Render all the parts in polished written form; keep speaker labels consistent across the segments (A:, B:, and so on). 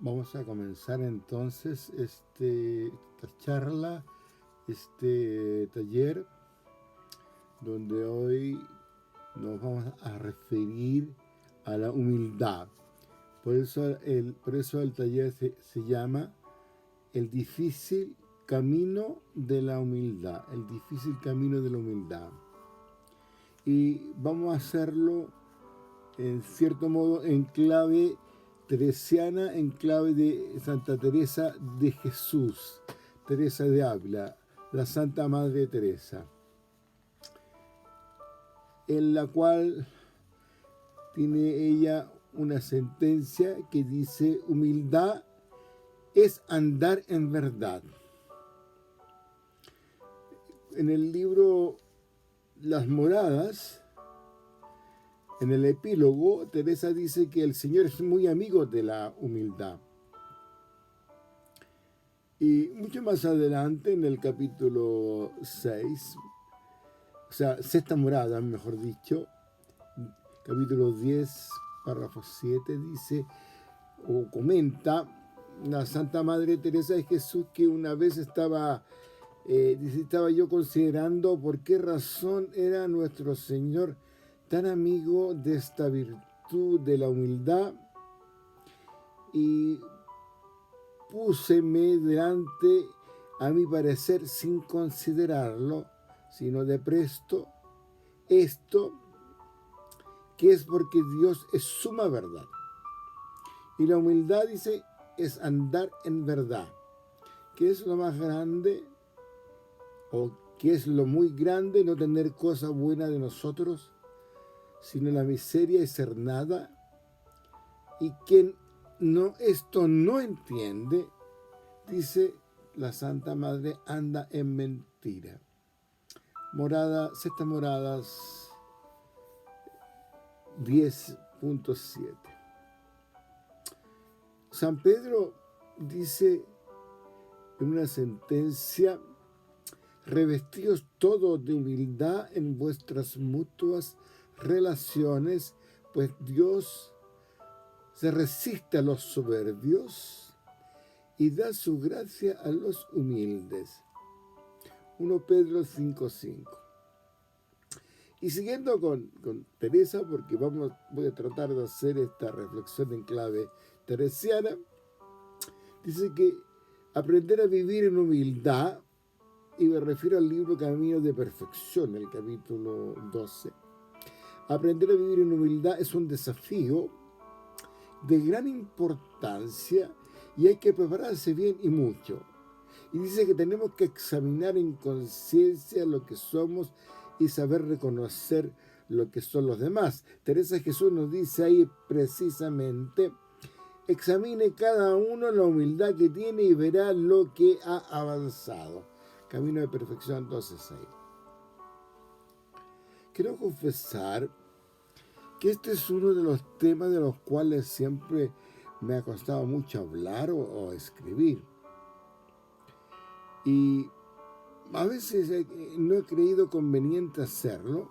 A: Vamos a comenzar entonces esta charla, este taller, donde hoy nos vamos a referir a la humildad. Por eso el taller se llama El difícil camino de la humildad. El difícil camino de la humildad. Y vamos a hacerlo, en cierto modo, en clave teresiana, en clave de Santa Teresa de Jesús, Teresa de Ávila, la Santa Madre Teresa, en la cual tiene ella una sentencia que dice: humildad es andar en verdad. En el libro Las Moradas, en el epílogo, Teresa dice que el Señor es muy amigo de la humildad. Y mucho más adelante, en el capítulo 6, o sea, sexta morada, mejor dicho, capítulo 10, párrafo 7, dice o comenta la Santa Madre Teresa de Jesús que una vez estaba yo considerando por qué razón era nuestro Señor tan amigo de esta virtud de la humildad, y púseme delante, a mi parecer, sin considerarlo, sino de presto, esto, que es porque Dios es suma verdad. Y la humildad, dice, es andar en verdad. ¿Qué es lo más grande? ¿O qué es lo muy grande? No tener cosa buena de nosotros, sino la miseria y ser nada. Y quien esto no entiende, dice la Santa Madre, anda en mentira. Sexta Moradas 10.7. San Pedro dice en una sentencia: revestidos todos de humildad en vuestras mutuas relaciones, pues Dios se resiste a los soberbios y da su gracia a los humildes. 1 Pedro 5.5. Y siguiendo con Teresa, porque voy a tratar de hacer esta reflexión en clave teresiana, dice que aprender a vivir en humildad, y me refiero al libro Camino de Perfección, el capítulo 12. Aprender a vivir en humildad es un desafío de gran importancia y hay que prepararse bien y mucho. Y dice que tenemos que examinar en conciencia lo que somos y saber reconocer lo que son los demás. Teresa de Jesús nos dice ahí precisamente: examine cada uno la humildad que tiene y verá lo que ha avanzado. Camino de Perfección 12.6. Quiero confesar que este es uno de los temas de los cuales siempre me ha costado mucho hablar o escribir. Y a veces no he creído conveniente hacerlo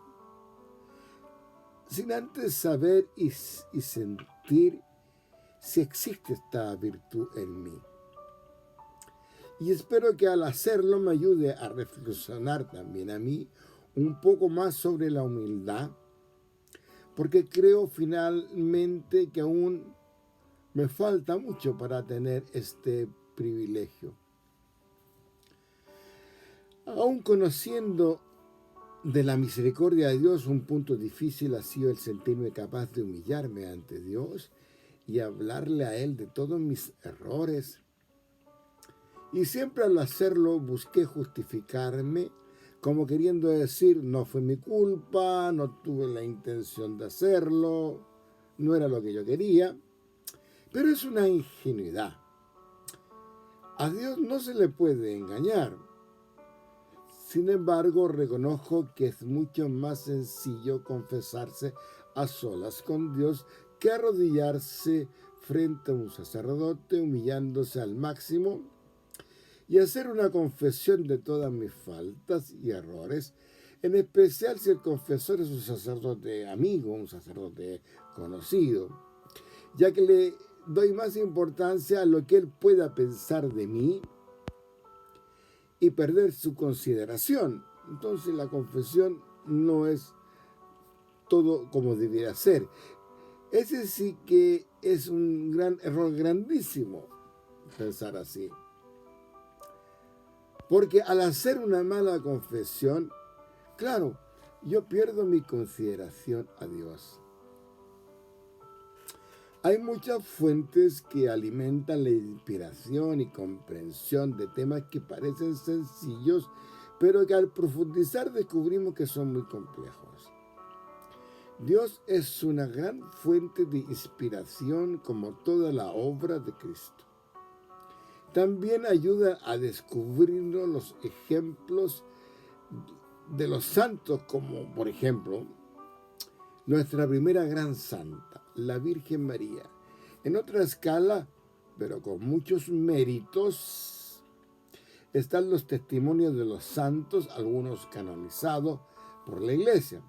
A: sin antes saber y sentir si existe esta virtud en mí. Y espero que al hacerlo me ayude a reflexionar también a mí un poco más sobre la humildad, porque creo finalmente que aún me falta mucho para tener este privilegio. Aún conociendo de la misericordia de Dios, un punto difícil ha sido el sentirme capaz de humillarme ante Dios y hablarle a Él de todos mis errores. Y siempre al hacerlo busqué justificarme, como queriendo decir: no fue mi culpa, no tuve la intención de hacerlo, no era lo que yo quería. Pero es una ingenuidad. A Dios no se le puede engañar. Sin embargo, reconozco que es mucho más sencillo confesarse a solas con Dios que arrodillarse frente a un sacerdote, humillándose al máximo, y hacer una confesión de todas mis faltas y errores, en especial si el confesor es un sacerdote amigo, un sacerdote conocido, ya que le doy más importancia a lo que él pueda pensar de mí y perder su consideración. Entonces la confesión no es todo como debiera ser. Ese sí que es un gran error grandísimo, pensar así. Porque al hacer una mala confesión, claro, yo pierdo mi consideración a Dios. Hay muchas fuentes que alimentan la inspiración y comprensión de temas que parecen sencillos, pero que al profundizar descubrimos que son muy complejos. Dios es una gran fuente de inspiración como toda la obra de Cristo. También ayuda a descubrirnos los ejemplos de los santos, como por ejemplo nuestra primera gran santa, la Virgen María. En otra escala, pero con muchos méritos, están los testimonios de los santos, algunos canonizados por la Iglesia,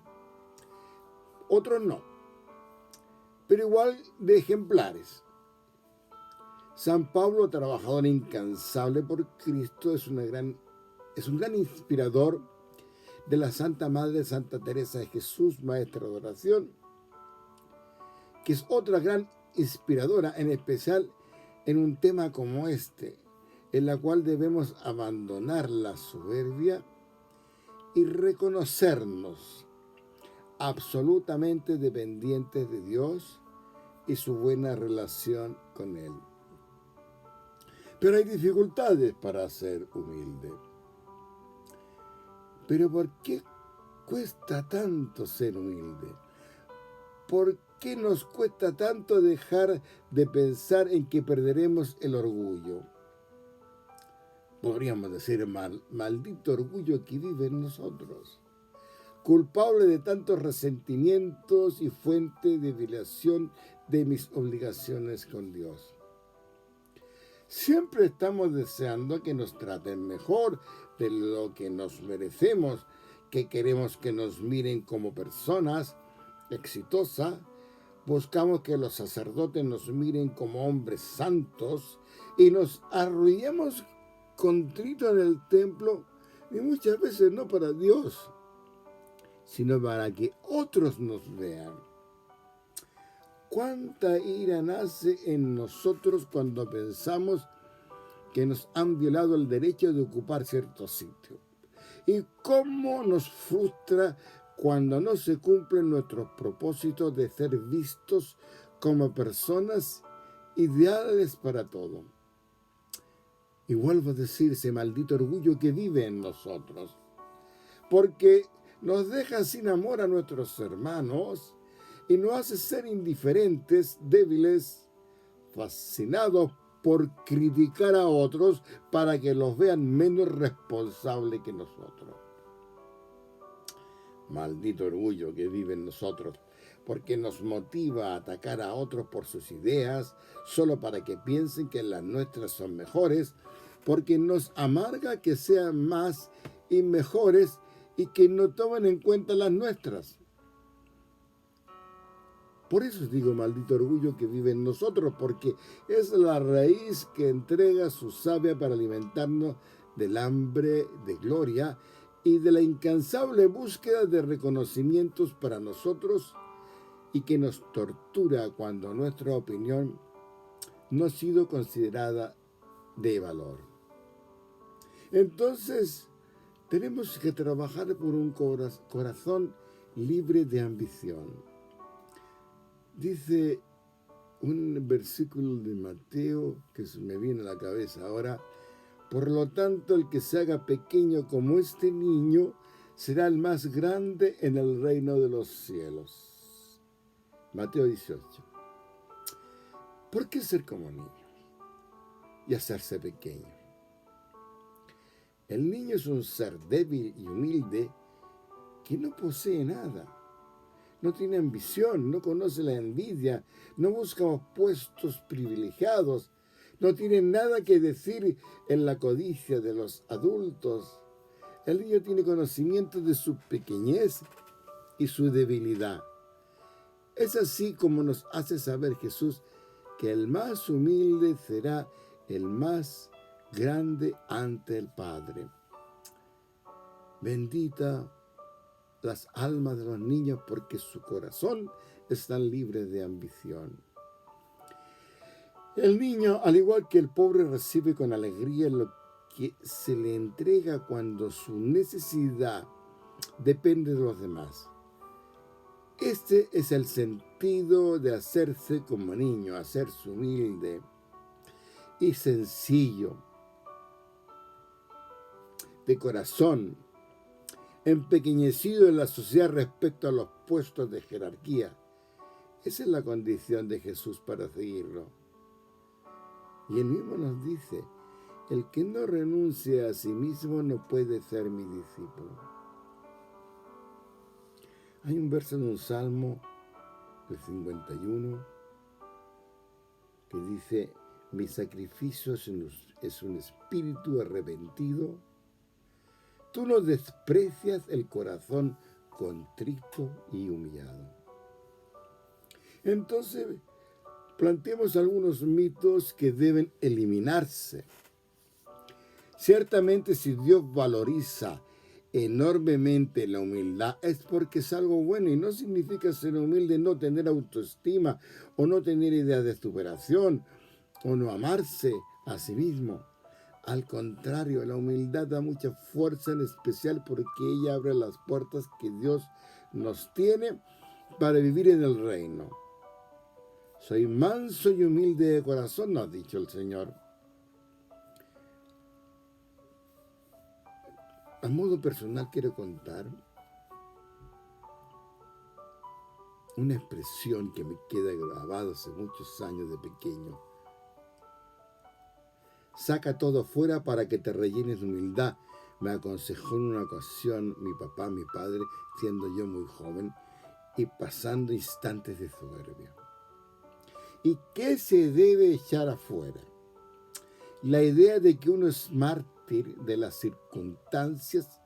A: otros no, pero igual de ejemplares. San Pablo, trabajador incansable por Cristo, es un gran inspirador de la Santa Madre Santa Teresa de Jesús, maestra de oración, que es otra gran inspiradora, en especial en un tema como este, en la cual debemos abandonar la soberbia y reconocernos absolutamente dependientes de Dios y su buena relación con Él. Pero hay dificultades para ser humilde. Pero ¿por qué cuesta tanto ser humilde? ¿Por qué nos cuesta tanto dejar de pensar en que perderemos el orgullo? Podríamos decir, maldito orgullo que vive en nosotros, culpable de tantos resentimientos y fuente de violación de mis obligaciones con Dios. Siempre estamos deseando que nos traten mejor de lo que nos merecemos, que queremos que nos miren como personas exitosas, buscamos que los sacerdotes nos miren como hombres santos y nos arrodillamos contritos en el templo, y muchas veces no para Dios, sino para que otros nos vean. ¿Cuánta ira nace en nosotros cuando pensamos que nos han violado el derecho de ocupar cierto sitio? ¿Y cómo nos frustra cuando no se cumplen nuestros propósitos de ser vistos como personas ideales para todo? Y vuelvo a decir, ese maldito orgullo que vive en nosotros, porque nos deja sin amor a nuestros hermanos y nos hace ser indiferentes, débiles, fascinados por criticar a otros para que los vean menos responsables que nosotros. Maldito orgullo que vive en nosotros, porque nos motiva a atacar a otros por sus ideas, solo para que piensen que las nuestras son mejores, porque nos amarga que sean más y mejores y que no tomen en cuenta las nuestras. Por eso digo maldito orgullo que vive en nosotros, porque es la raíz que entrega su savia para alimentarnos del hambre de gloria y de la incansable búsqueda de reconocimientos para nosotros, y que nos tortura cuando nuestra opinión no ha sido considerada de valor. Entonces, tenemos que trabajar por un corazón libre de ambición. Dice un versículo de Mateo que se me viene a la cabeza ahora: por lo tanto, el que se haga pequeño como este niño será el más grande en el reino de los cielos. Mateo 18. ¿Por qué ser como niños y hacerse pequeño? El niño es un ser débil y humilde que no posee nada. No tiene ambición, no conoce la envidia, no busca puestos privilegiados, no tiene nada que decir en la codicia de los adultos. El niño tiene conocimiento de su pequeñez y su debilidad. Es así como nos hace saber Jesús que el más humilde será el más grande ante el Padre. Bendita las almas de los niños, porque su corazón está libre de ambición. El niño, al igual que el pobre, recibe con alegría lo que se le entrega cuando su necesidad depende de los demás. Este es el sentido de hacerse como niño, hacerse humilde y sencillo, de corazón, empequeñecido en la sociedad respecto a los puestos de jerarquía. Esa es la condición de Jesús para seguirlo. Y él mismo nos dice, el que no renuncia a sí mismo no puede ser mi discípulo. Hay un verso en un salmo, el 51, que dice, mi sacrificio es un espíritu arrepentido. Tú no desprecias el corazón contrito y humillado. Entonces, planteemos algunos mitos que deben eliminarse. Ciertamente, si Dios valoriza enormemente la humildad, es porque es algo bueno, y no significa ser humilde no tener autoestima o no tener idea de superación o no amarse a sí mismo. Al contrario, la humildad da mucha fuerza, en especial porque ella abre las puertas que Dios nos tiene para vivir en el reino. Soy manso y humilde de corazón, nos ha dicho el Señor. A modo personal quiero contar una expresión que me queda grabada hace muchos años de pequeño. Saca todo fuera para que te rellenes de humildad, me aconsejó en una ocasión mi papá, mi padre, siendo yo muy joven y pasando instantes de soberbia. ¿Y qué se debe echar afuera? La idea de que uno es mártir de las circunstancias,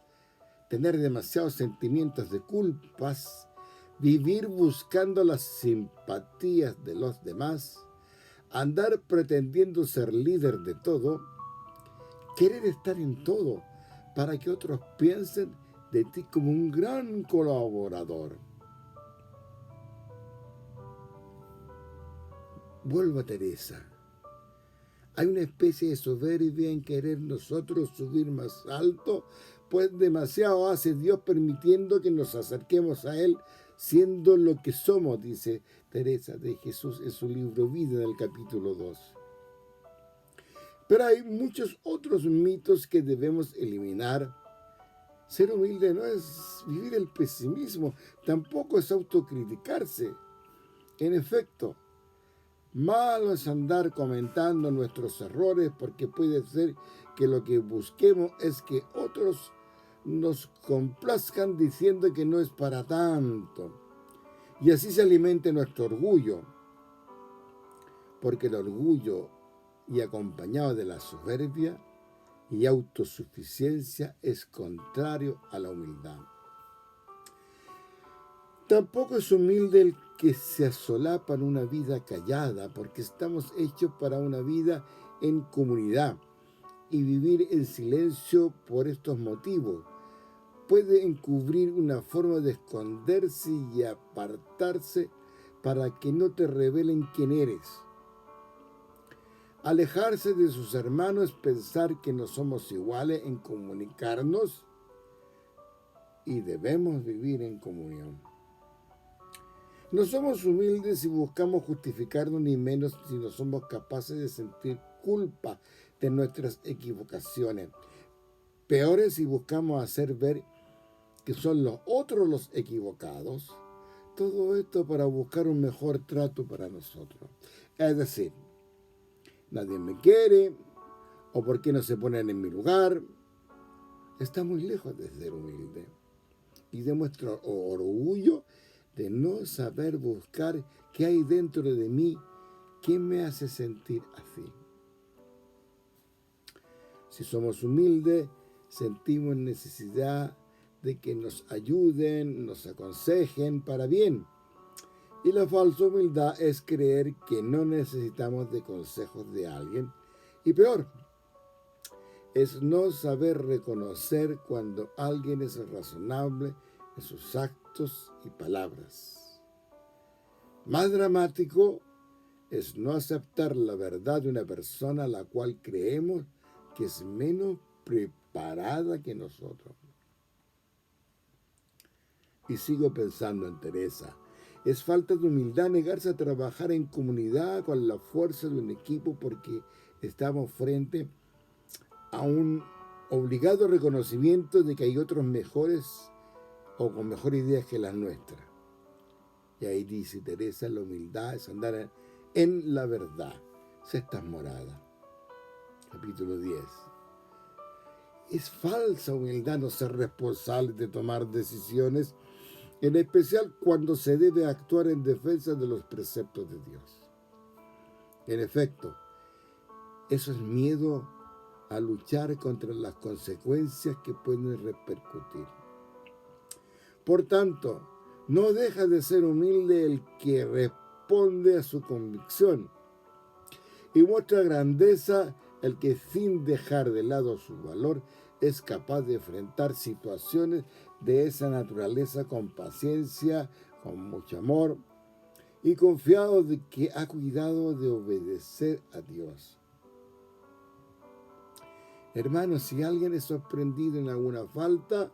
A: tener demasiados sentimientos de culpas, vivir buscando las simpatías de los demás, andar pretendiendo ser líder de todo, querer estar en todo para que otros piensen de ti como un gran colaborador. Vuelvo a Teresa. Hay una especie de soberbia en querer nosotros subir más alto, pues demasiado hace Dios permitiendo que nos acerquemos a Él, siendo lo que somos, dice Teresa de Jesús en su libro Vida, en el capítulo 2. Pero hay muchos otros mitos que debemos eliminar. Ser humilde no es vivir el pesimismo, tampoco es autocriticarse. En efecto, malo es andar comentando nuestros errores, porque puede ser que lo que busquemos es que otros nos complazcan diciendo que no es para tanto. Y así se alimente nuestro orgullo, porque el orgullo, y acompañado de la soberbia y autosuficiencia, es contrario a la humildad. Tampoco es humilde el que se asolapa en una vida callada, porque estamos hechos para una vida en comunidad, y vivir en silencio por estos motivos puede encubrir una forma de esconderse y apartarse para que no te revelen quién eres. Alejarse de sus hermanos es pensar que no somos iguales en comunicarnos, y debemos vivir en comunión. No somos humildes si buscamos justificarnos, ni menos si no somos capaces de sentir culpa de nuestras equivocaciones. Peor es si buscamos hacer ver que son los otros los equivocados. Todo esto para buscar un mejor trato para nosotros. Es decir, nadie me quiere, o por qué no se ponen en mi lugar. Está muy lejos de ser humilde y de nuestro orgullo de no saber buscar qué hay dentro de mí que me hace sentir así. Si somos humildes, sentimos necesidad de que nos ayuden, nos aconsejen para bien. Y la falsa humildad es creer que no necesitamos de consejos de alguien. Y peor, es no saber reconocer cuando alguien es razonable en sus actos y palabras. Más dramático es no aceptar la verdad de una persona a la cual creemos que es menos preparada que nosotros. Y sigo pensando en Teresa. Es falta de humildad negarse a trabajar en comunidad con la fuerza de un equipo porque estamos frente a un obligado reconocimiento de que hay otros mejores o con mejores ideas que las nuestras. Y ahí dice Teresa, la humildad es andar en la verdad. Sextas Moradas, capítulo 10. Es falsa humildad no ser responsable de tomar decisiones, en especial cuando se debe actuar en defensa de los preceptos de Dios. En efecto, eso es miedo a luchar contra las consecuencias que pueden repercutir. Por tanto, no deja de ser humilde el que responde a su convicción y muestra grandeza el que sin dejar de lado su valor es capaz de enfrentar situaciones de esa naturaleza con paciencia, con mucho amor y confiado de que ha cuidado de obedecer a Dios. Hermanos, si alguien es sorprendido en alguna falta,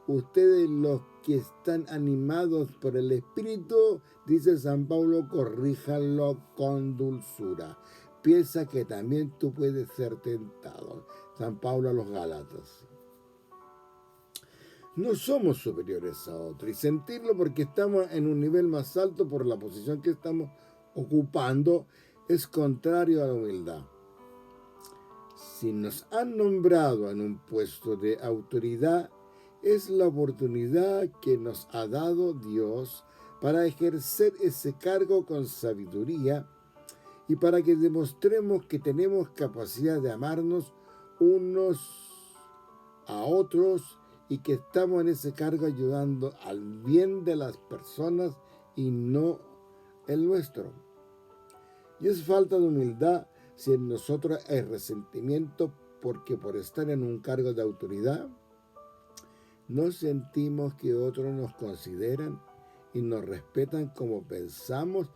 A: ustedes los que están animados por el Espíritu, dice San Pablo, corríjanlo con dulzura. Piensa que también tú puedes ser tentado. San Pablo a los Gálatas. No somos superiores a otros y sentirlo porque estamos en un nivel más alto por la posición que estamos ocupando es contrario a la humildad. Si nos han nombrado en un puesto de autoridad, es la oportunidad que nos ha dado Dios para ejercer ese cargo con sabiduría y para que demostremos que tenemos capacidad de amarnos unos a otros y que estamos en ese cargo ayudando al bien de las personas y no el nuestro. Y es falta de humildad si en nosotros hay resentimiento porque por estar en un cargo de autoridad no sentimos que otros nos consideran y nos respetan como pensamos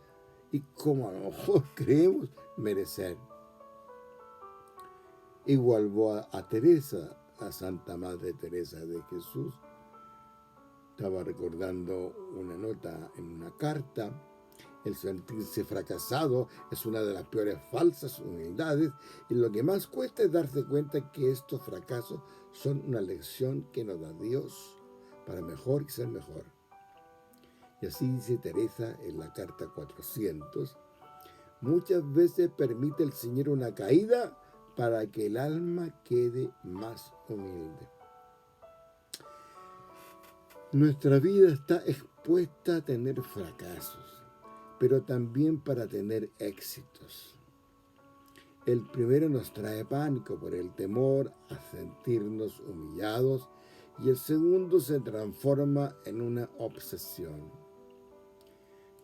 A: y como a lo mejor creemos merecer. Igualó a Teresa, la Santa Madre Teresa de Jesús. Estaba recordando una nota en una carta. El sentirse fracasado es una de las peores falsas humildades y lo que más cuesta es darse cuenta que estos fracasos son una lección que nos da Dios para mejor y ser mejor. Y así dice Teresa en la carta 400, muchas veces permite el Señor una caída para que el alma quede más humilde. Nuestra vida está expuesta a tener fracasos, pero también para tener éxitos. El primero nos trae pánico por el temor a sentirnos humillados y el segundo se transforma en una obsesión.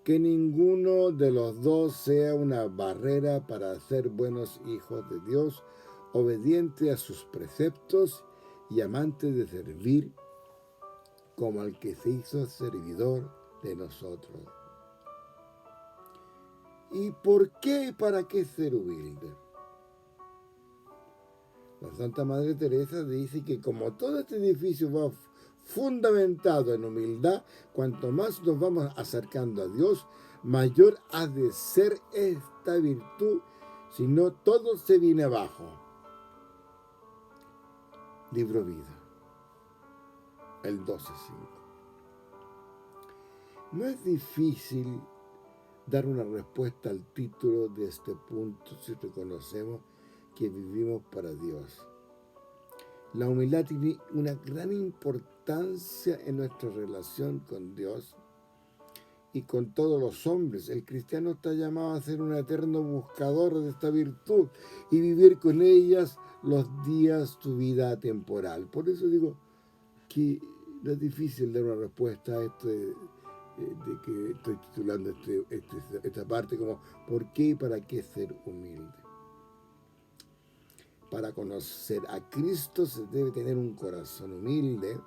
A: Que ninguno de los dos sea una barrera para ser buenos hijos de Dios, obedientes a sus preceptos y amantes de servir como el que se hizo servidor de nosotros. ¿Y por qué y para qué ser humilde? La Santa Madre Teresa dice que como todo este edificio va fundamentado en humildad, cuanto más nos vamos acercando a Dios, mayor ha de ser esta virtud, si no todo se viene abajo. Libro Vida, el 12:5. No es difícil dar una respuesta al título de este punto si reconocemos que vivimos para Dios. La humildad tiene una gran importancia en nuestra relación con Dios y con todos los hombres. El cristiano está llamado a ser un eterno buscador de esta virtud y vivir con ellas los días de tu vida temporal. Por eso digo que no es difícil dar una respuesta a este de que estoy titulando esta parte como ¿por qué y para qué ser humilde? Para conocer a Cristo se debe tener un corazón humilde.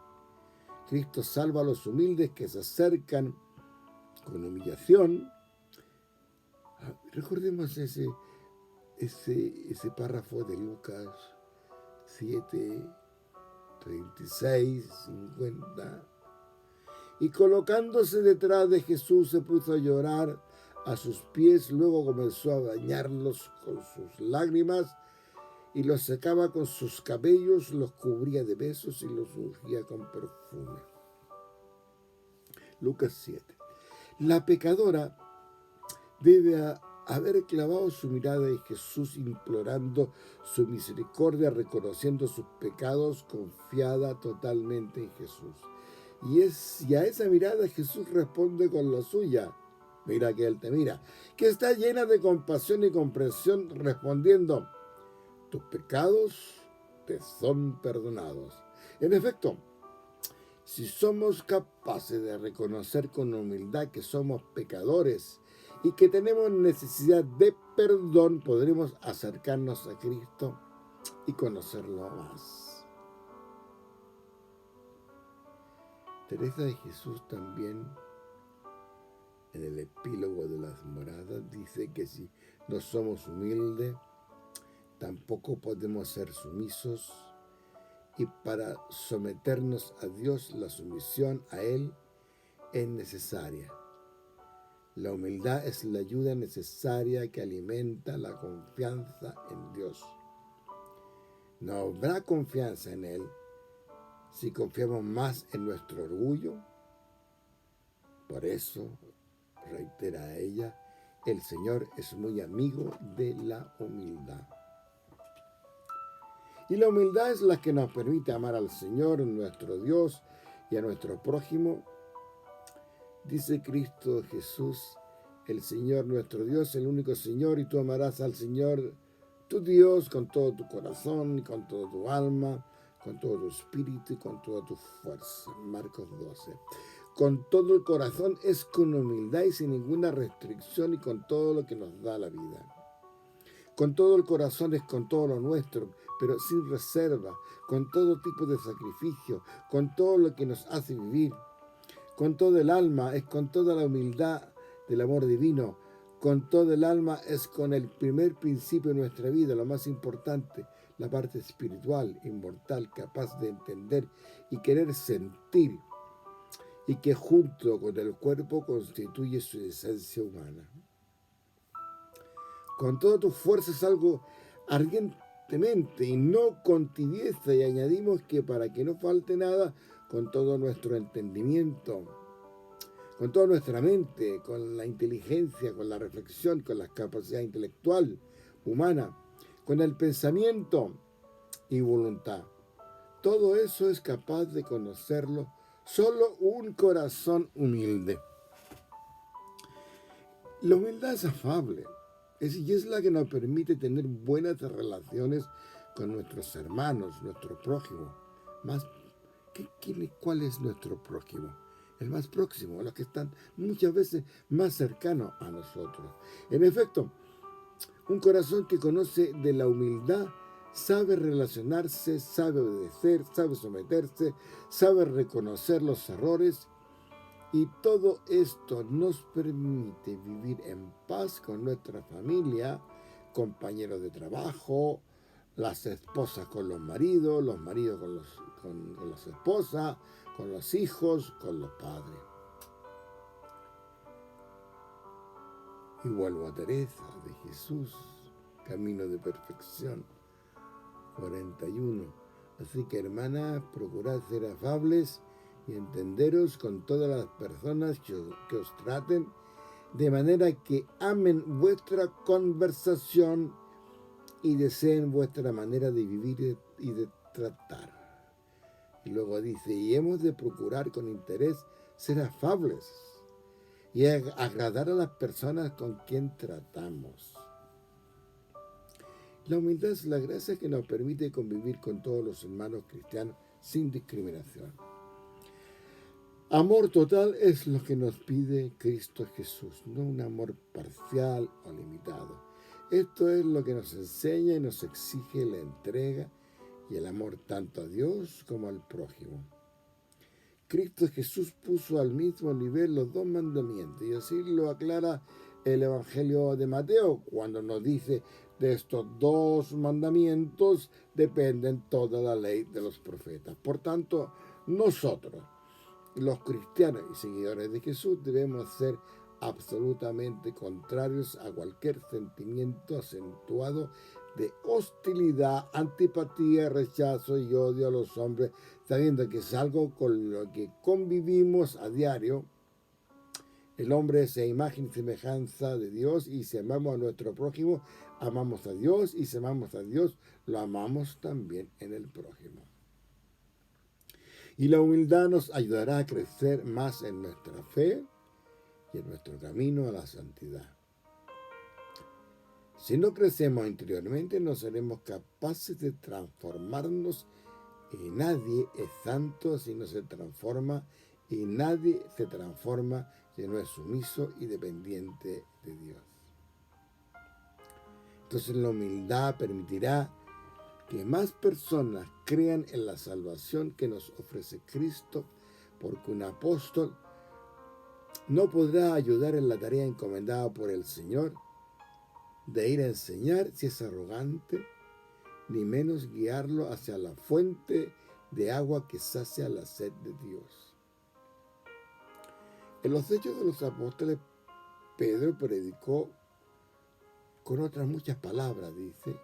A: Cristo salva a los humildes que se acercan con humillación. Recordemos ese párrafo de Lucas 7, 36, 50. Y colocándose detrás de Jesús se puso a llorar a sus pies, luego comenzó a bañarlos con sus lágrimas y los secaba con sus cabellos, los cubría de besos y los ungía con perfume. Lucas 7. La pecadora debe haber clavado su mirada en Jesús, implorando su misericordia, reconociendo sus pecados, confiada totalmente en Jesús. Y a esa mirada Jesús responde con la suya. Mira que Él te mira, que está llena de compasión y comprensión, respondiendo: tus pecados te son perdonados. En efecto, si somos capaces de reconocer con humildad que somos pecadores y que tenemos necesidad de perdón, podremos acercarnos a Cristo y conocerlo más. Teresa de Jesús también, en el epílogo de las moradas, dice que si no somos humildes, tampoco podemos ser sumisos, y para someternos a Dios, la sumisión a Él es necesaria. La humildad es la ayuda necesaria que alimenta la confianza en Dios. No habrá confianza en Él si confiamos más en nuestro orgullo. Por eso, reitera ella, el Señor es muy amigo de la humildad. Y la humildad es la que nos permite amar al Señor, nuestro Dios, y a nuestro prójimo. Dice Cristo Jesús, el Señor nuestro Dios, el único Señor, y tú amarás al Señor tu Dios con todo tu corazón y con toda tu alma, con todo tu espíritu y con toda tu fuerza. Marcos 12. Con todo el corazón es con humildad y sin ninguna restricción y con todo lo que nos da la vida. Con todo el corazón es con todo lo nuestro, pero sin reserva, con todo tipo de sacrificio, con todo lo que nos hace vivir. Con todo el alma es con toda la humildad del amor divino. Con todo el alma es con el primer principio de nuestra vida, lo más importante, la parte espiritual, inmortal, capaz de entender y querer sentir, y que junto con el cuerpo constituye su esencia humana. Con toda tu fuerza es algo ardientemente y no con tibieza, y añadimos que para que no falte nada, con todo nuestro entendimiento, con toda nuestra mente, con la inteligencia, con la reflexión, con la capacidad intelectual, humana, con el pensamiento y voluntad. Todo eso es capaz de conocerlo solo un corazón humilde. La humildad es afable, y es la que nos permite tener buenas relaciones con nuestros hermanos, nuestro prójimo. ¿Cuál es nuestro prójimo? El más próximo, los que están muchas veces más cercanos a nosotros. En efecto, un corazón que conoce de la humildad sabe relacionarse, sabe obedecer, sabe someterse, sabe reconocer los errores, y todo esto nos permite vivir en paz con nuestra familia, compañeros de trabajo, las esposas con los maridos con las esposas, con los hijos, con los padres. Y vuelvo a Teresa de Jesús, Camino de Perfección, 41. Así que, hermanas, procurad ser afables y entenderos con todas las personas que os traten, de manera que amen vuestra conversación y deseen vuestra manera de vivir y de tratar. Y luego dice, y hemos de procurar con interés ser afables y agradar a las personas con quien tratamos. La humildad es la gracia que nos permite convivir con todos los hermanos cristianos sin discriminación. Amor total es lo que nos pide Cristo Jesús, no un amor parcial o limitado. Esto es lo que nos enseña y nos exige la entrega y el amor tanto a Dios como al prójimo. Cristo Jesús puso al mismo nivel los dos mandamientos, y así lo aclara el Evangelio de Mateo cuando nos dice: de estos dos mandamientos dependen toda la ley de los profetas. Por tanto, nosotros, los cristianos y seguidores de Jesús, debemos ser absolutamente contrarios a cualquier sentimiento acentuado de hostilidad, antipatía, rechazo y odio a los hombres, sabiendo que es algo con lo que convivimos a diario. El hombre es imagen y semejanza de Dios, y si amamos a nuestro prójimo, amamos a Dios, y si amamos a Dios, lo amamos también en el prójimo. Y la humildad nos ayudará a crecer más en nuestra fe y en nuestro camino a la santidad. Si no crecemos interiormente, no seremos capaces de transformarnos, y nadie es santo si no se transforma, y nadie se transforma si no es sumiso y dependiente de Dios. Entonces la humildad permitirá que más personas crean en la salvación que nos ofrece Cristo, porque un apóstol no podrá ayudar en la tarea encomendada por el Señor de ir a enseñar si es arrogante, ni menos guiarlo hacia la fuente de agua que sacia la sed de Dios. En los Hechos de los Apóstoles, Pedro predicó con otras muchas palabras, dice,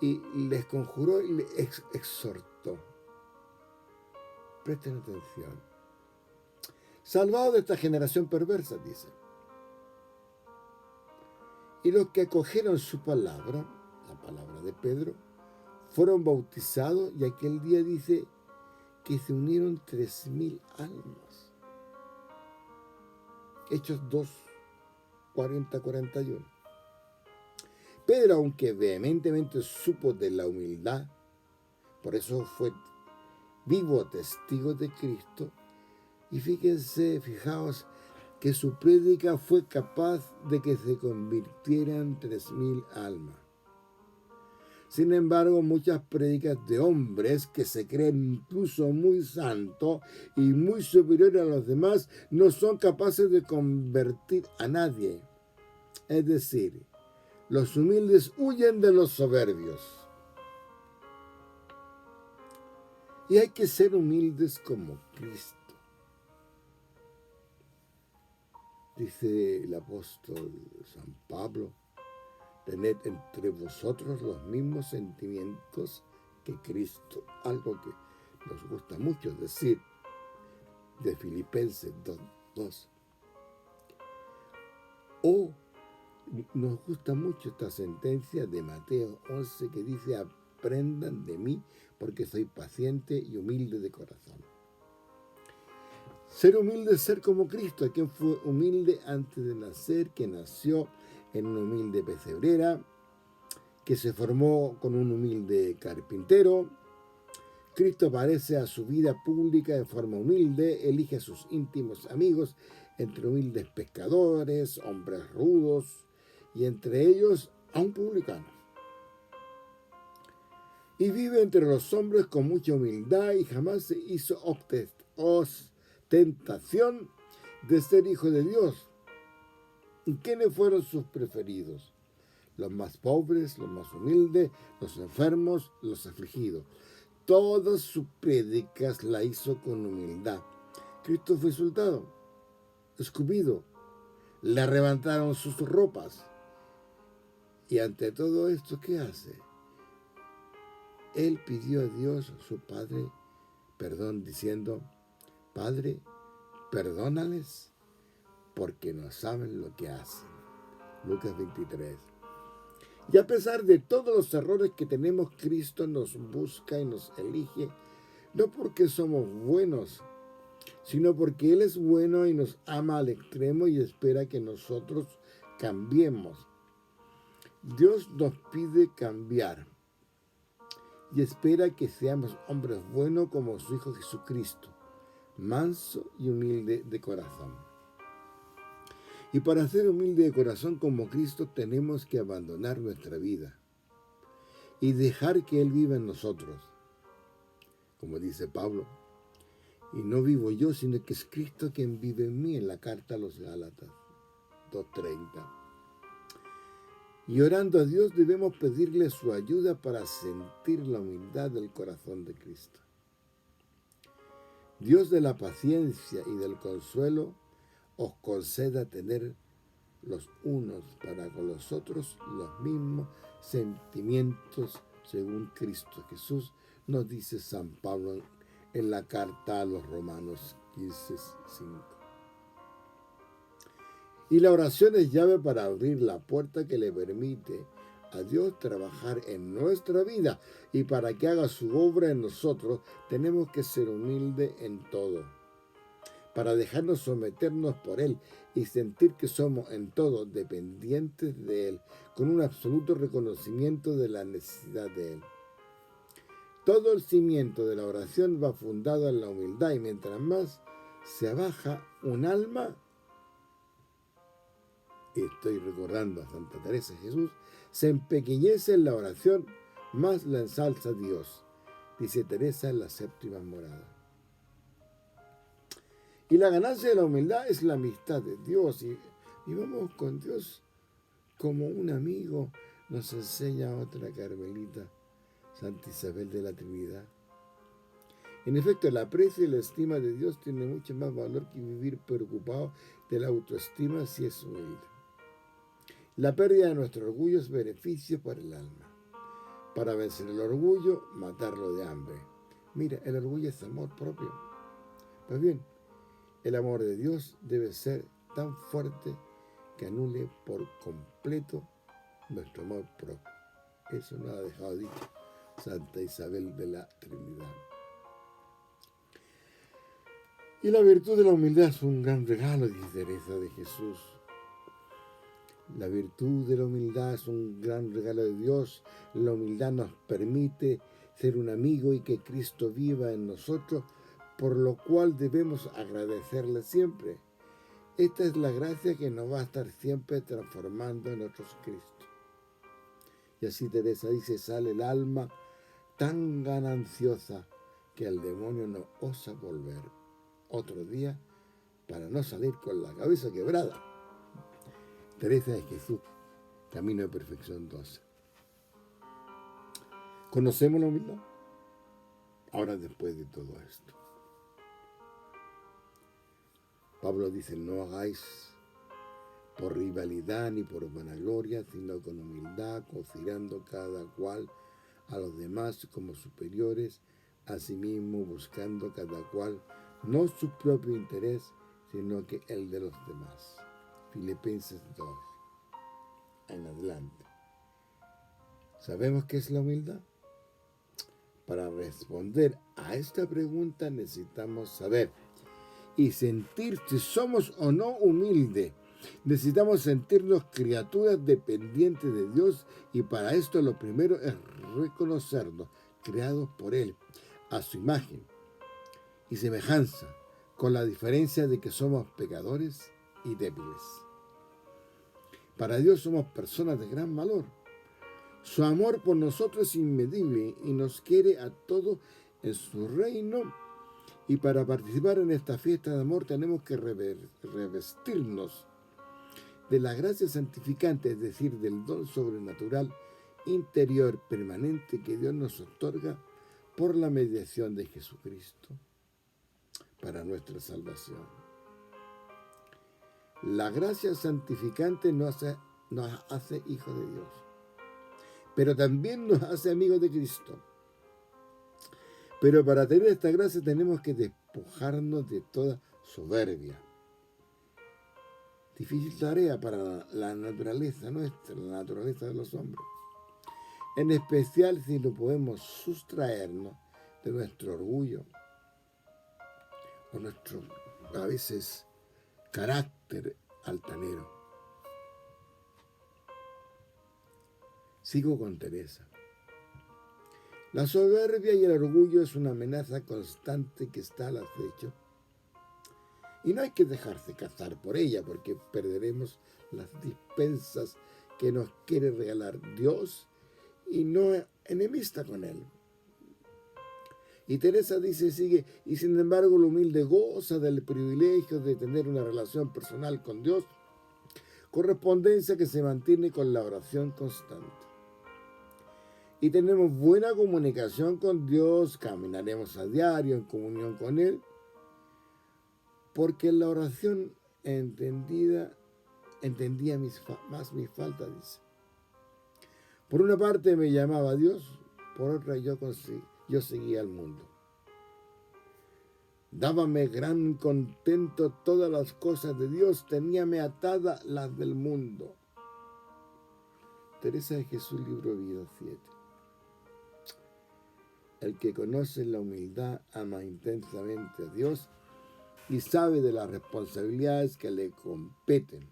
A: y les conjuró y les exhortó. Presten atención. Salvados de esta generación perversa, dice. Y los que acogieron su palabra, la palabra de Pedro, fueron bautizados, y aquel día dice que se unieron 3,000 almas. Hechos 2, 40-41. Pedro, aunque vehementemente supo de la humildad, por eso fue vivo testigo de Cristo, y fijaos que su prédica fue capaz de que se convirtieran 3,000 almas. Sin embargo, muchas prédicas de hombres que se creen incluso muy santos y muy superiores a los demás no son capaces de convertir a nadie. Es decir, los humildes huyen de los soberbios. Y hay que ser humildes como Cristo. Dice el apóstol San Pablo: tened entre vosotros los mismos sentimientos que Cristo. Algo que nos gusta mucho decir de Filipenses 2. O nos gusta mucho esta sentencia de Mateo 11 que dice: aprendan de mí porque soy paciente y humilde de corazón. Ser humilde es ser como Cristo, quien fue humilde antes de nacer, que nació en una humilde pesebrera, que se formó con un humilde carpintero. Cristo aparece a su vida pública de forma humilde, elige a sus íntimos amigos entre humildes pescadores, hombres rudos, y entre ellos a un publicano. Y vive entre los hombres con mucha humildad, y jamás se hizo ostentación de ser hijo de Dios. ¿Y quiénes fueron sus preferidos? Los más pobres, los más humildes, los enfermos, los afligidos. Todas sus prédicas la hizo con humildad. Cristo fue insultado, escupido, le arrebataron sus ropas. Y ante todo esto, ¿qué hace? Él pidió a Dios, su Padre, perdón, diciendo: Padre, perdónales porque no saben lo que hacen. Lucas 23. Y a pesar de todos los errores que tenemos, Cristo nos busca y nos elige, no porque somos buenos, sino porque Él es bueno y nos ama al extremo y espera que nosotros cambiemos. Dios nos pide cambiar y espera que seamos hombres buenos como su Hijo Jesucristo, manso y humilde de corazón. Y para ser humilde de corazón como Cristo tenemos que abandonar nuestra vida y dejar que Él viva en nosotros. Como dice Pablo, y no vivo yo, sino que es Cristo quien vive en mí, en la carta a los Gálatas 2:30. Y orando a Dios debemos pedirle su ayuda para sentir la humildad del corazón de Cristo. Dios de la paciencia y del consuelo os conceda tener los unos para con los otros los mismos sentimientos según Cristo Jesús, nos dice San Pablo en la carta a los Romanos 15:5. Y la oración es llave para abrir la puerta que le permite a Dios trabajar en nuestra vida, y para que haga su obra en nosotros tenemos que ser humildes en todo, para dejarnos someternos por Él y sentir que somos en todo dependientes de Él, con un absoluto reconocimiento de la necesidad de Él. Todo el cimiento de la oración va fundado en la humildad, y mientras más se abaja un alma, y estoy recordando a Santa Teresa de Jesús, se empequeñece en la oración, más la ensalza Dios, dice Teresa en la séptima morada. Y la ganancia de la humildad es la amistad de Dios, y vamos con Dios como un amigo, nos enseña otra carmelita, Santa Isabel de la Trinidad. En efecto, el aprecio y la estima de Dios tiene mucho más valor que vivir preocupado de la autoestima si es humilde. La pérdida de nuestro orgullo es beneficio para el alma. Para vencer el orgullo, matarlo de hambre. Mira, el orgullo es amor propio. Pues bien, el amor de Dios debe ser tan fuerte que anule por completo nuestro amor propio. Eso nos ha dejado dicho Santa Isabel de la Trinidad. Y la virtud de la humildad es un gran regalo, dice Teresa de Jesús. La virtud de la humildad es un gran regalo de Dios. La humildad nos permite ser un amigo y que Cristo viva en nosotros, por lo cual debemos agradecerle siempre. Esta es la gracia que nos va a estar siempre transformando en otros Cristo. Y así Teresa dice, sale el alma tan gananciosa que el demonio no osa volver otro día para no salir con la cabeza quebrada. Teresa de Jesús, Camino de Perfección 12. ¿Conocemos la humildad? Ahora, después de todo esto, Pablo dice, no hagáis por rivalidad ni por vanagloria, sino con humildad, considerando cada cual a los demás como superiores a sí mismo, buscando cada cual no su propio interés, sino que el de los demás. Filipenses 2, en adelante. ¿Sabemos qué es la humildad? Para responder a esta pregunta necesitamos saber y sentir si somos o no humildes. Necesitamos sentirnos criaturas dependientes de Dios, y para esto lo primero es reconocernos creados por Él, a su imagen y semejanza, con la diferencia de que somos pecadores y débiles. Para Dios somos personas de gran valor. Su amor por nosotros es inmedible y nos quiere a todos en su reino. Y para participar en esta fiesta de amor tenemos que revestirnos de la gracia santificante, es decir, del don sobrenatural interior permanente que Dios nos otorga por la mediación de Jesucristo para nuestra salvación. La gracia santificante nos hace hijos de Dios, pero también nos hace amigos de Cristo. Pero para tener esta gracia tenemos que despojarnos de toda soberbia. Difícil tarea para la naturaleza nuestra, la naturaleza de los hombres. En especial si no podemos sustraernos de nuestro orgullo o nuestro, a veces, carácter altanero. Sigo con Teresa. La soberbia y el orgullo es una amenaza constante que está al acecho Y no hay que dejarse cazar por ella, porque perderemos las dispensas que nos quiere regalar Dios y no enemista con Él. Y Teresa dice, sigue, y sin embargo el humilde goza del privilegio de tener una relación personal con Dios, correspondencia que se mantiene con la oración constante. Y tenemos buena comunicación con Dios, caminaremos a diario en comunión con Él, porque la oración entendía más mis faltas, dice. Por una parte me llamaba a Dios, por otra yo seguía al mundo. Dábame gran contento todas las cosas de Dios, teníame atada las del mundo. Teresa de Jesús, libro Vida 7. El que conoce la humildad ama intensamente a Dios y sabe de las responsabilidades que le competen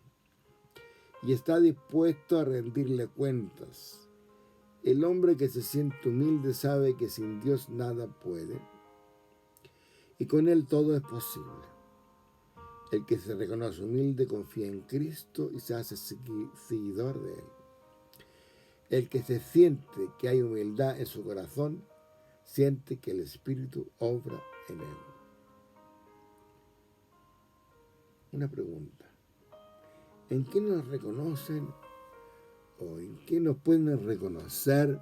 A: y está dispuesto a rendirle cuentas. El hombre que se siente humilde sabe que sin Dios nada puede y con Él todo es posible. El que se reconoce humilde confía en Cristo y se hace seguidor de Él. El que se siente que hay humildad en su corazón, siente que el Espíritu obra en él. Una pregunta. ¿En qué nos reconocen o en qué nos pueden reconocer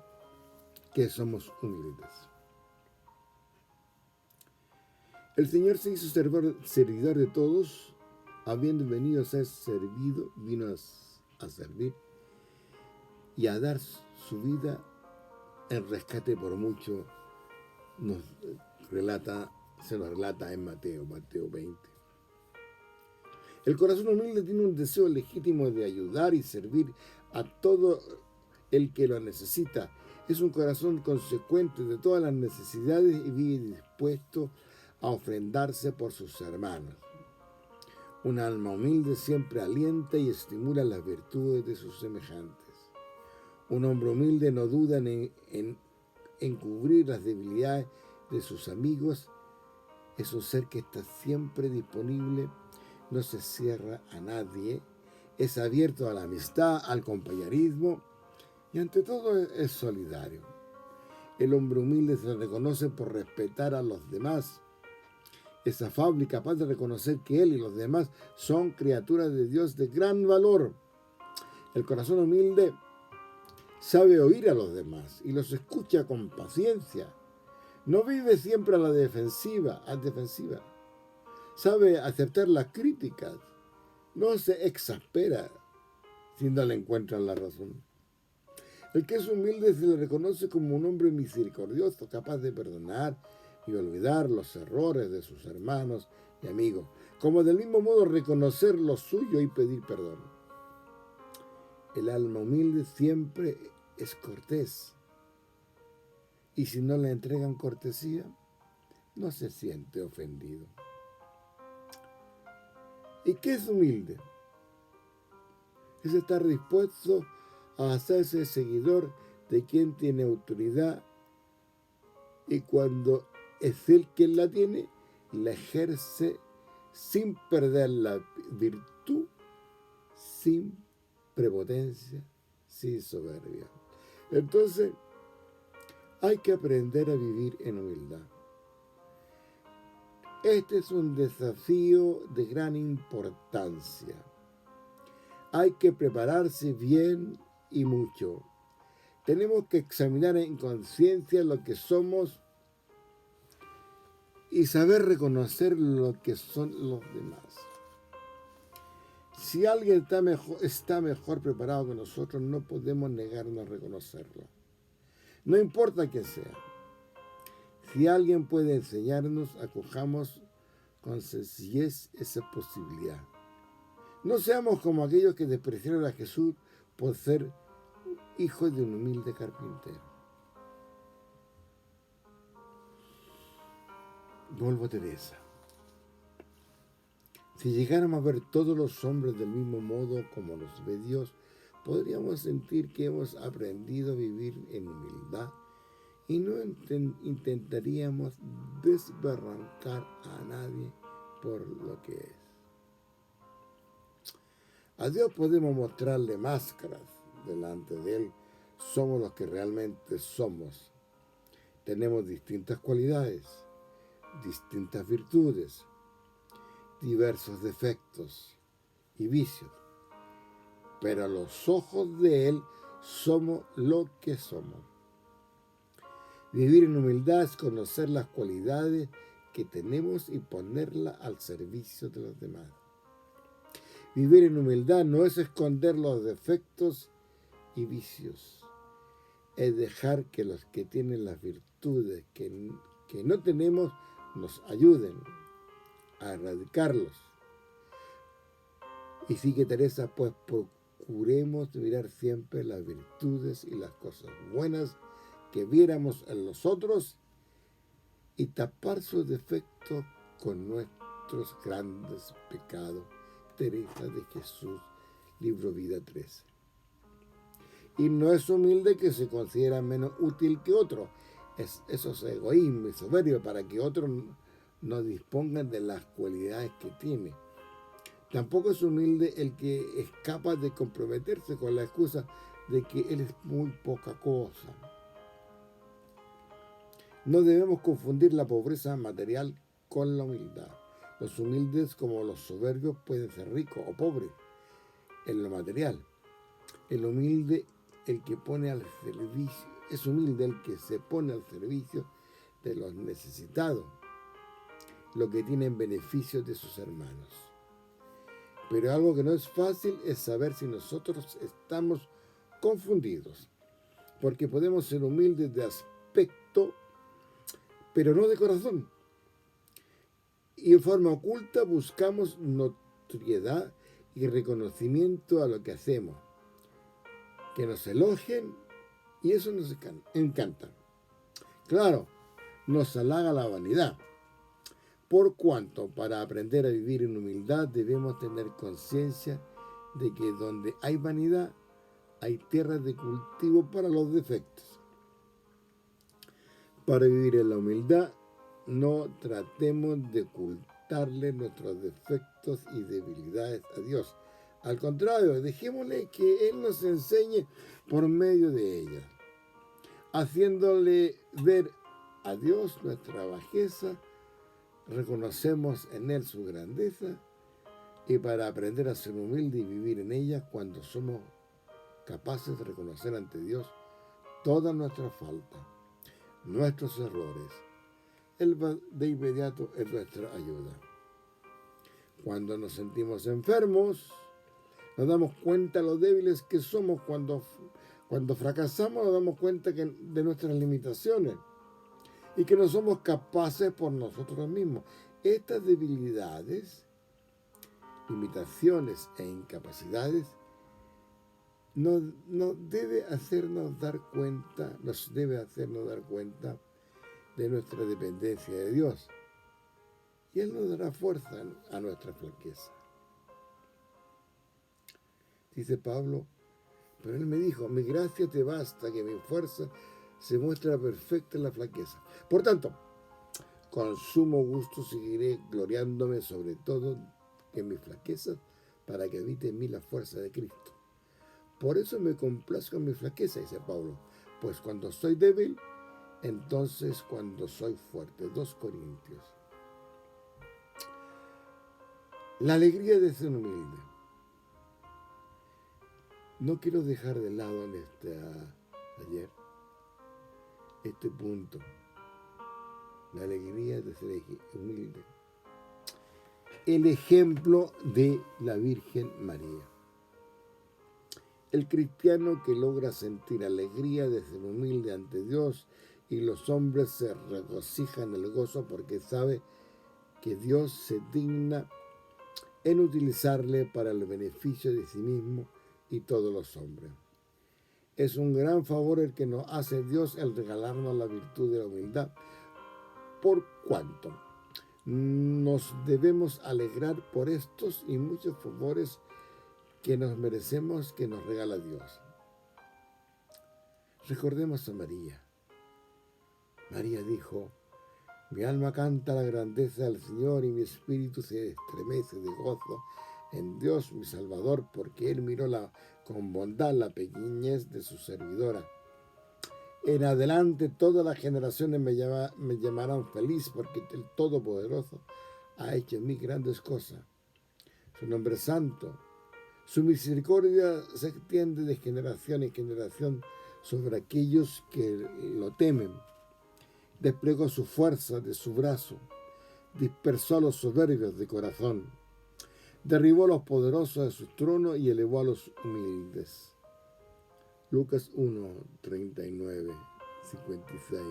A: que somos humildes? El Señor se hizo servidor de todos, habiendo venido a ser servido, vino a servir y a dar su vida en rescate por mucho, se nos relata en Mateo 20. El corazón humilde tiene un deseo legítimo de ayudar y servir a todo el que lo necesita. Es un corazón consecuente de todas las necesidades y vive dispuesto a ofrendarse por sus hermanos. Un alma humilde siempre alienta y estimula las virtudes de sus semejantes. Un hombre humilde no duda en cubrir las debilidades de sus amigos. Es un ser que está siempre disponible, no se cierra a nadie, es abierto a la amistad, al compañerismo y ante todo es solidario. El hombre humilde se reconoce por respetar a los demás. Es afable y capaz de reconocer que él y los demás son criaturas de Dios de gran valor. El corazón humilde sabe oír a los demás y los escucha con paciencia. No vive siempre a la defensiva. Sabe aceptar las críticas. No se exaspera si no le encuentran la razón. El que es humilde se le reconoce como un hombre misericordioso, capaz de perdonar y olvidar los errores de sus hermanos y amigos, como del mismo modo reconocer lo suyo y pedir perdón. El alma humilde siempre es cortés, y si no le entregan cortesía, no se siente ofendido. ¿Y qué es humilde? Es estar dispuesto a hacerse seguidor de quien tiene autoridad y cuando es él quien la tiene, la ejerce sin perder la virtud, sin prepotencia, sin soberbia. Entonces, hay que aprender a vivir en humildad. Este es un desafío de gran importancia. Hay que prepararse bien y mucho. Tenemos que examinar en conciencia lo que somos y saber reconocer lo que son los demás. Si alguien está mejor preparado que nosotros, no podemos negarnos a reconocerlo. No importa quién sea. Si alguien puede enseñarnos, acojamos con sencillez esa posibilidad. No seamos como aquellos que despreciaron a Jesús por ser hijos de un humilde carpintero. Vuelvo a Teresa. Si llegáramos a ver todos los hombres del mismo modo como los ve Dios, podríamos sentir que hemos aprendido a vivir en humildad y no intentaríamos desbarrancar a nadie por lo que es. A Dios podemos mostrarle máscaras delante de Él. Somos los que realmente somos. Tenemos distintas cualidades, distintas virtudes, diversos defectos y vicios. Pero a los ojos de Él somos lo que somos. Vivir en humildad es conocer las cualidades que tenemos y ponerlas al servicio de los demás. Vivir en humildad no es esconder los defectos y vicios, es dejar que los que tienen las virtudes que no tenemos nos ayuden a erradicarlos. Y sigue Teresa, pues procuremos mirar siempre las virtudes y las cosas buenas que viéramos en los otros y tapar sus defectos con nuestros grandes pecados. Teresa de Jesús, libro Vida 13. Y no es humilde que se considera menos útil que otro. Eso es egoísmo y soberbia para que otros no dispongan de las cualidades que tiene. Tampoco es humilde el que es capaz de comprometerse con la excusa de que él es muy poca cosa. No debemos confundir la pobreza material con la humildad. Los humildes, como los soberbios, pueden ser ricos o pobres en lo material. El humilde, el que pone al servicio, es humilde el que se pone al servicio de los necesitados, lo que tiene en beneficio de sus hermanos. Pero algo que no es fácil es saber si nosotros estamos confundidos, porque podemos ser humildes de aspecto, pero no de corazón. Y en forma oculta buscamos notoriedad y reconocimiento a lo que hacemos, que nos elogien, y eso nos encanta. Claro, nos halaga la vanidad. Por cuanto, para aprender a vivir en humildad, debemos tener conciencia de que donde hay vanidad, hay tierra de cultivo para los defectos. Para vivir en la humildad, no tratemos de ocultarle nuestros defectos y debilidades a Dios. Al contrario, dejémosle que Él nos enseñe por medio de ellas, haciéndole ver a Dios nuestra bajeza. Reconocemos en Él su grandeza, y para aprender a ser humilde y vivir en ella, cuando somos capaces de reconocer ante Dios todas nuestras faltas, nuestros errores, Él de inmediato es nuestra ayuda. Cuando nos sentimos enfermos, nos damos cuenta de lo débiles que somos. Cuando fracasamos, nos damos cuenta de nuestras limitaciones y que no somos capaces por nosotros mismos. Estas debilidades, limitaciones e incapacidades nos debe hacernos dar cuenta de nuestra dependencia de Dios. Y Él nos dará fuerza a nuestra flaqueza. Dice Pablo, pero Él me dijo, mi gracia te basta, que mi fuerza se muestra perfecta en la flaqueza. Por tanto, con sumo gusto seguiré gloriándome sobre todo en mis flaquezas, para que habite en mí la fuerza de Cristo. Por eso me complazco en mi flaqueza, dice Pablo, pues cuando soy débil, entonces cuando soy fuerte. 2 Corintios. La alegría de ser humilde. No quiero dejar de lado en este punto. La alegría de ser humilde. El ejemplo de la Virgen María. El cristiano que logra sentir alegría de ser humilde ante Dios y los hombres se regocijan en el gozo porque sabe que Dios se digna en utilizarle para el beneficio de sí mismo y todos los hombres. Es un gran favor el que nos hace Dios el regalarnos la virtud de la humildad, por cuanto nos debemos alegrar por estos y muchos favores que nos merecemos, que nos regala Dios. Recordemos a María. María dijo, mi alma canta la grandeza del Señor y mi espíritu se estremece de gozo en Dios mi Salvador, porque Él miró con bondad la pequeñez de su servidora. En adelante todas las generaciones me llamarán feliz, porque el Todopoderoso ha hecho en mí grandes cosas. Su nombre es santo. Su misericordia se extiende de generación en generación sobre aquellos que lo temen. Desplegó su fuerza de su brazo, dispersó a los soberbios de corazón, derribó a los poderosos de su trono y elevó a los humildes. Lucas 1, 39, 56.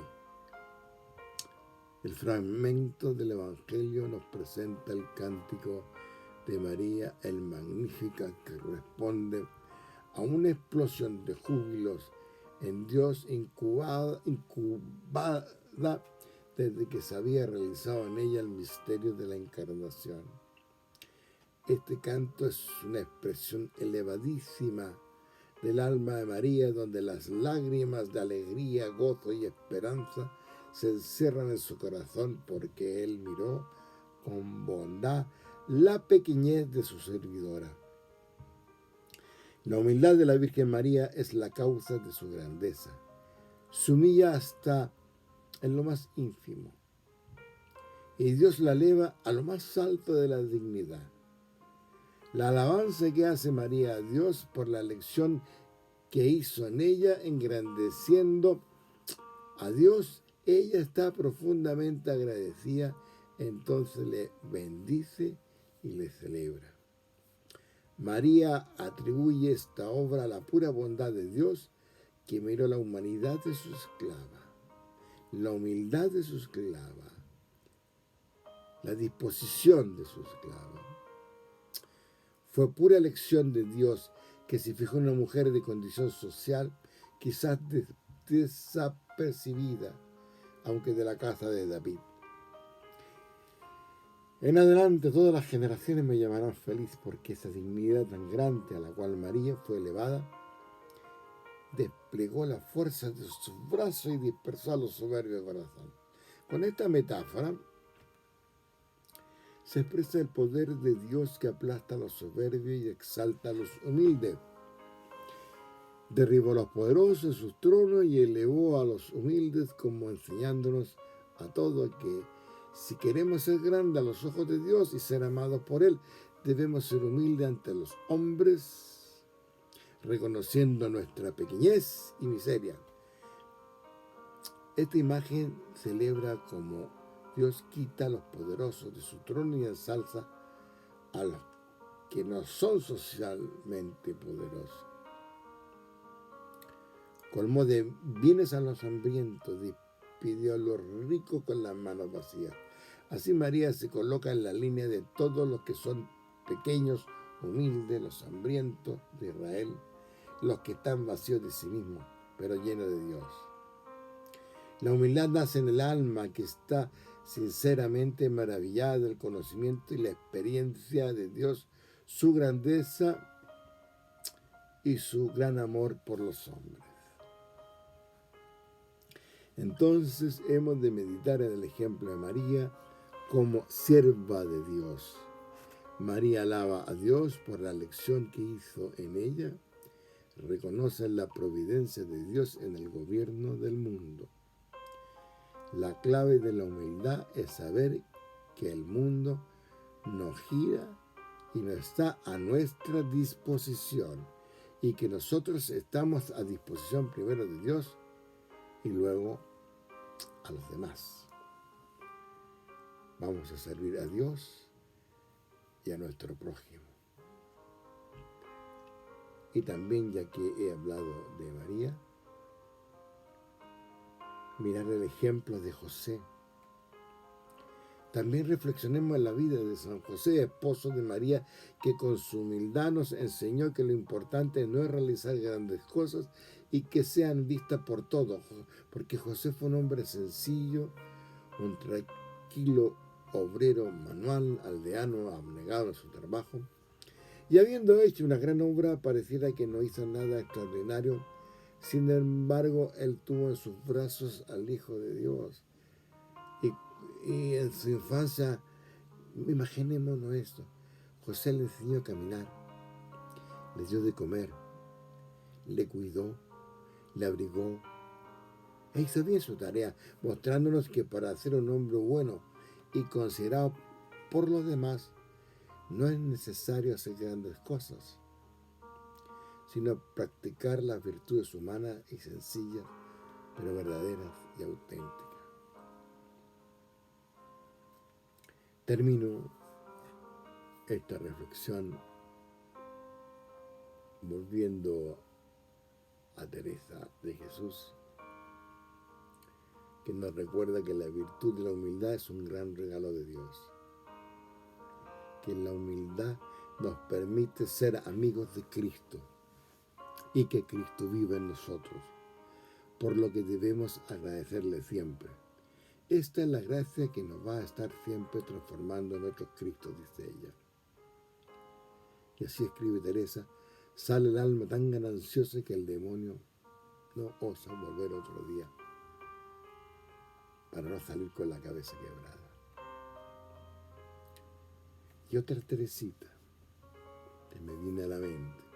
A: El fragmento del Evangelio nos presenta el cántico de María el Magnífica, que responde a una explosión de júbilos en Dios incubada desde que se había realizado en ella el misterio de la encarnación. Este canto es una expresión elevadísima del alma de María, donde las lágrimas de alegría, gozo y esperanza se encierran en su corazón, porque Él miró con bondad la pequeñez de su servidora. La humildad de la Virgen María es la causa de su grandeza. Se humilla hasta en lo más ínfimo, y Dios la eleva a lo más alto de la dignidad. La alabanza que hace María a Dios por la elección que hizo en ella, engrandeciendo a Dios, ella está profundamente agradecida, entonces le bendice y le celebra. María atribuye esta obra a la pura bondad de Dios, que miró la humanidad de su esclava, la humildad de su esclava, la disposición de su esclava. Fue pura elección de Dios que se fijó en una mujer de condición social, quizás desapercibida, aunque de la casa de David. En adelante todas las generaciones me llamarán feliz, porque esa dignidad tan grande a la cual María fue elevada desplegó la fuerza de sus brazos y dispersó a los soberbios de corazón. Con esta metáfora se expresa el poder de Dios, que aplasta a los soberbios y exalta a los humildes. Derribó a los poderosos en sus tronos y elevó a los humildes, como enseñándonos a todos que si queremos ser grandes a los ojos de Dios y ser amados por Él, debemos ser humildes ante los hombres, reconociendo nuestra pequeñez y miseria. Esta imagen celebra como Dios quita a los poderosos de su trono y ensalza a los que no son socialmente poderosos. Colmó de bienes a los hambrientos, despidió a los ricos con las manos vacías. Así María se coloca en la línea de todos los que son pequeños, humildes, los hambrientos de Israel, los que están vacíos de sí mismos, pero llenos de Dios. La humildad nace en el alma, que está sinceramente maravillada del conocimiento y la experiencia de Dios, su grandeza y su gran amor por los hombres. Entonces hemos de meditar en el ejemplo de María como sierva de Dios. María alaba a Dios por la elección que hizo en ella, reconoce la providencia de Dios en el gobierno del mundo. La clave de la humildad es saber que el mundo no gira y no está a nuestra disposición, y que nosotros estamos a disposición primero de Dios y luego a los demás. Vamos a servir a Dios y a nuestro prójimo. Y también, ya que he hablado de María, mirar el ejemplo de José. También reflexionemos en la vida de San José, esposo de María, que con su humildad nos enseñó que lo importante no es realizar grandes cosas y que sean vistas por todos, porque José fue un hombre sencillo, un tranquilo obrero manual, aldeano, abnegado en su trabajo, y habiendo hecho una gran obra, pareciera que no hizo nada extraordinario. Sin embargo, él tuvo en sus brazos al Hijo de Dios, y en su infancia, imaginémonos esto, José le enseñó a caminar, le dio de comer, le cuidó, le abrigó. E hizo bien su tarea, mostrándonos que para ser un hombre bueno y considerado por los demás, no es necesario hacer grandes cosas, sino practicar las virtudes humanas y sencillas, pero verdaderas y auténticas. Termino esta reflexión volviendo a Teresa de Jesús, que nos recuerda que la virtud de la humildad es un gran regalo de Dios, que la humildad nos permite ser amigos de Cristo y que Cristo vive en nosotros, por lo que debemos agradecerle siempre. Esta es la gracia que nos va a estar siempre transformando en otros Cristos, dice ella. Y así escribe Teresa, sale el alma tan gananciosa que el demonio no osa volver otro día para no salir con la cabeza quebrada. Y otra Teresita que me viene a la mente.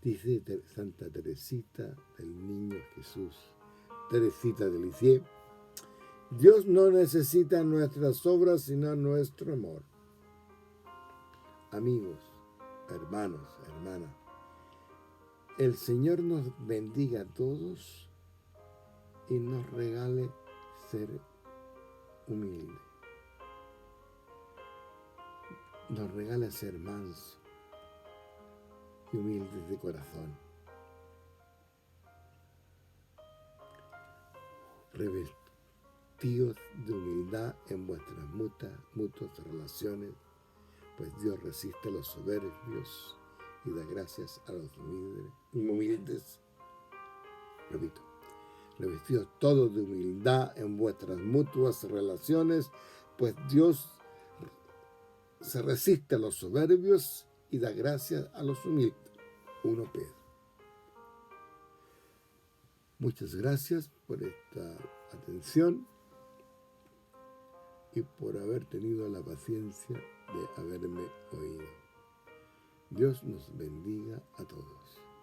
A: Dice Santa Teresita del Niño Jesús, Teresita de Lisieux, Dios no necesita nuestras obras sino nuestro amor. Amigos, hermanos, hermanas, el Señor nos bendiga a todos y nos regale ser humilde. Nos regala ser manso y humildes de corazón. Revestidos de humildad en vuestras mutuas relaciones, pues Dios resiste a los soberbios y da gracias a los humildes. Repito, revestidos todos de humildad en vuestras mutuas relaciones, pues Dios se resiste a los soberbios y da gracias a los humildes. 1 Pedro. Muchas gracias por esta atención y por haber tenido la paciencia de haberme oído. Dios nos bendiga a todos.